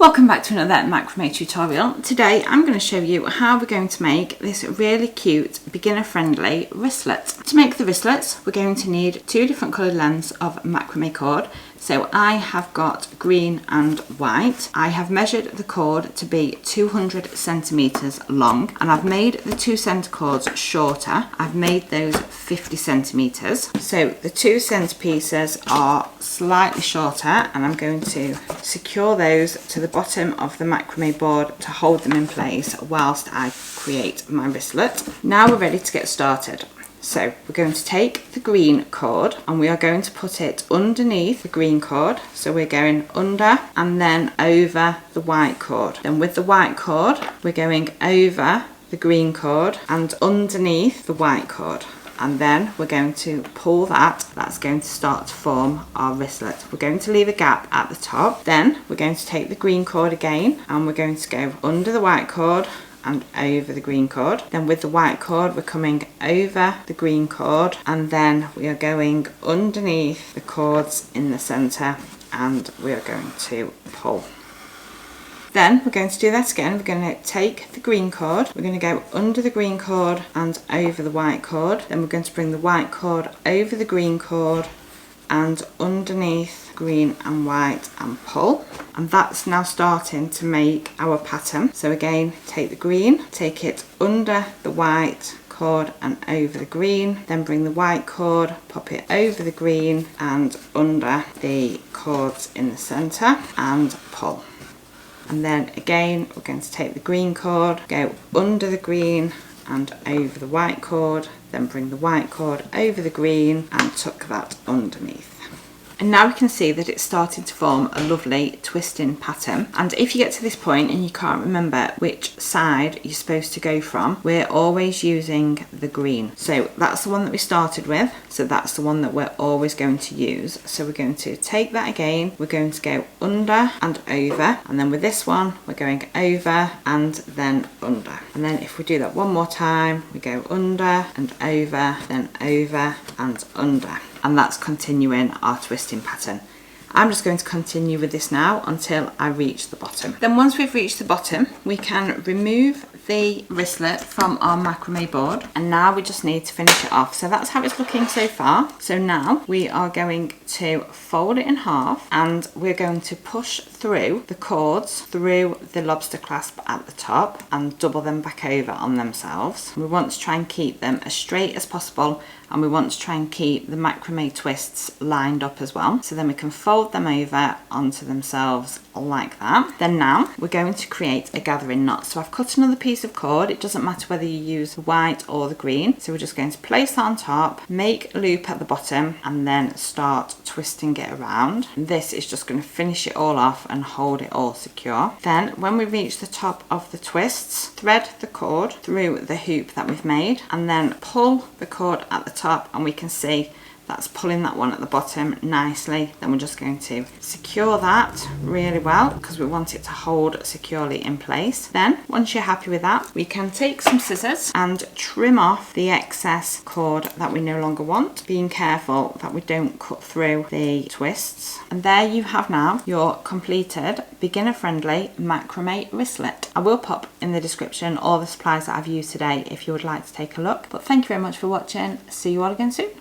Welcome back to another macrame tutorial. Today I'm going to show you how we're going to make this really cute beginner friendly wristlet. To make the wristlets we're going to need two different coloured lengths of macrame cord. So I have got green and white. I have measured the cord to be 200 centimetres long and I've made the two centre cords shorter. I've made those 50 centimetres. So the 2 centre pieces are slightly shorter and I'm going to secure those to the bottom of the macrame board to hold them in place whilst I create my wristlet. Now we're ready to get started. So we're going to take the green cord and we are going to put it underneath the green cord. So we're going under and then over the white cord. Then with the white cord, we're going over the green cord and underneath the white cord. And then we're going to pull that. That's going to start to form our wristlet. We're going to leave a gap at the top. Then we're going to take the green cord again and we're going to go under the white cord and over the green cord. Then with the white cord we're coming over the green cord and then we are going underneath the cords in the centre and we are going to pull. Then we're going to do that again. We're going to take the green cord, we're going to go under the green cord and over the white cord. Then we're going to bring the white cord over the green cord and underneath green and white and pull. And that's now starting to make our pattern. So again, take the green, take it under the white cord and over the green, then bring the white cord, pop it over the green and under the cords in the centre and pull. And then again we're going to take the green cord, go under the green and over the white cord, then bring the white cord over the green and tuck that underneath. And now we can see that it's starting to form a lovely twisting pattern. And if you get to this point and you can't remember which side you're supposed to go from, we're always using the green. So that's the one that we started with. So that's the one that we're always going to use. So we're going to take that again. We're going to go under and over. And then with this one, we're going over and then under. And then if we do that one more time, we go under and over, then over and under. And that's continuing our twisting pattern. I'm just going to continue with this now until I reach the bottom. Then once we've reached the bottom, we can remove the wristlet from our macrame board and now we just need to finish it off. So that's how it's looking so far. So now we are going to fold it in half and we're going to push through the cords through the lobster clasp at the top and double them back over on themselves. We want to try and keep them as straight as possible and we want to try and keep the macrame twists lined up as well. So then we can fold them over onto themselves like that. Then now we're going to create a gathering knot. So I've cut another piece of cord. It doesn't matter whether you use the white or the green. So we're just going to place that on top, make a loop at the bottom and then start twisting it around. And this is just going to finish it all off and hold it all secure. Then when we reach the top of the twists, thread the cord through the hoop that we've made and then pull the cord at the top and we can see that's pulling that one at the bottom nicely. Then we're just going to secure that really well because we want it to hold securely in place. Then once you're happy with that, we can take some scissors and trim off the excess cord that we no longer want, being careful that we don't cut through the twists. And there you have now your completed beginner friendly macrame wristlet. I will pop in the description all the supplies that I've used today if you would like to take a look. But thank you very much for watching. See you all again soon.